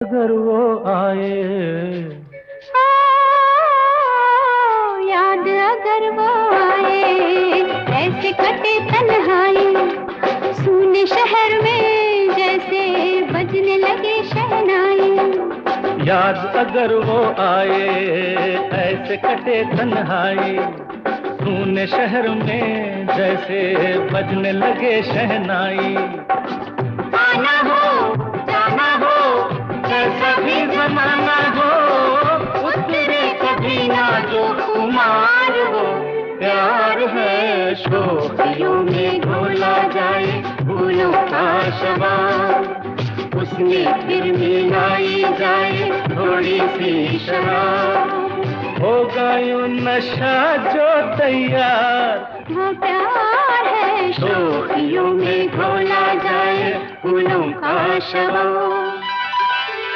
अगर वो आए, याद अगर वो आए, ऐसे कटे तन्हाई, सूने शहर में जैसे बजने लगे शहनाई। याद अगर वो आए, ऐसे कटे तन्हाई, सूने शहर में जैसे बजने लगे शहनाई। आना हो जाना हो, कैसा भी जमाना हो, उतरे कभी ना जो खुमार हो। प्यार है शोखियों में घोला जाए फूलों का शबाब, उसमें फिर मिलाई जाए थोड़ी सी शराब। होगा यूं नशा जो तैयार, वो प्यार है शोखियों में घोला जाए फूलों का शबाब।